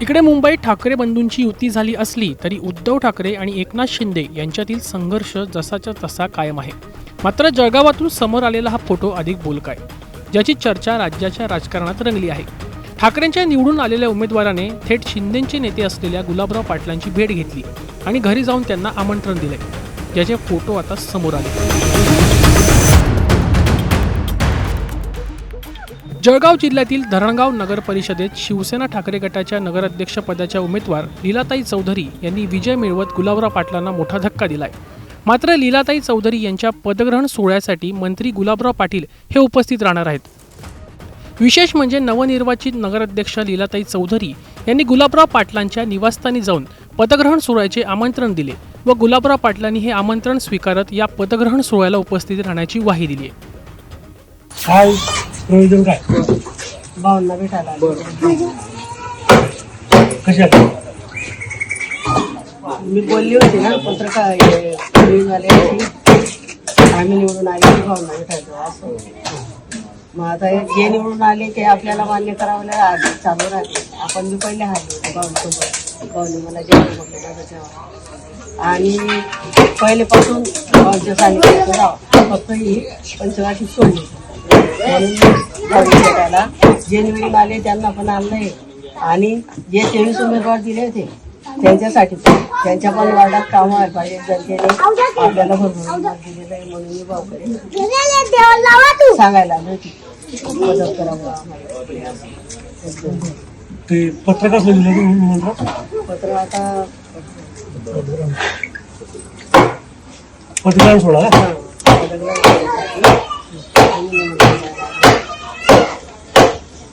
इकडे मुंबईत ठाकरे बंधूंची युती झाली असली तरी उद्धव ठाकरे आणि एकनाथ शिंदे यांच्यातील संघर्ष जसाच्या तसा कायम आहे. मात्र जळगावातून समोर आलेला हा फोटो अधिक बोलका आहे, ज्याची चर्चा राज्याच्या राजकारणात रंगली आहे. ठाकरेंच्या निवडून आलेल्या उमेदवाराने थेट शिंदेचे नेते असलेल्या गुलाबराव पाटलांची भेट घेतली आणि घरी जाऊन त्यांना आमंत्रण दिले, ज्याचे फोटो आता समोर आले. जळगाव जिल्ह्यातील धरणगाव नगर परिषदेत शिवसेना ठाकरे गटाच्या नगराध्यक्षपदाच्या उमेदवार लीलाताई चौधरी यांनी विजय मिळवत गुलाबराव पाटलांना मोठा धक्का दिलाय. मात्र लीलाताई चौधरी यांच्या पदग्रहण सोहळ्यासाठी मंत्री गुलाबराव पाटील हे उपस्थित राहणार आहेत. विशेष म्हणजे नवनिर्वाचित नगराध्यक्ष लीलाताई चौधरी यांनी गुलाबराव पाटलांच्या निवासस्थानी जाऊन पदग्रहण सोहळ्याचे आमंत्रण दिले व गुलाबराव पाटलांनी हे आमंत्रण स्वीकारत या पदग्रहण सोहळ्याला उपस्थित राहण्याची ग्वाही दिली आहे. काय प्रयोजन काय भावना भेटायला कशात मी बोलली होती ना पत्रकार न्यूजवाल्याची आम्ही निवडून आले की भावना भेटायचं असं. मग आता जे निवडून आले ते आपल्याला मान्य करावं चालू राहते. आपण मी पहिले हारले होते भावनेसोबत. भावने मला जेवण म्हटलं त्याच्यावर आणि पहिलेपासून भावच्या सांगितलं जावं फक्त ही पंचवाटी सोडली म्हणून भेटायला जे निवडून आले त्यांना पण आणलंय आणि जे 23 उमेदवार दिले होते त्यांच्यासाठी त्यांच्या पण वार्डात कामं व्हायला पाहिजे. जनतेने आपल्याला भरभरून मत दिलेलं आहे म्हणून मी भावकडे सांगायला आलो की मदत करावं आम्हाला. ते पत्र कसं लिहिलं तुम्ही म्हणता? पत्र आता पत्रकार सोडा पत्रकार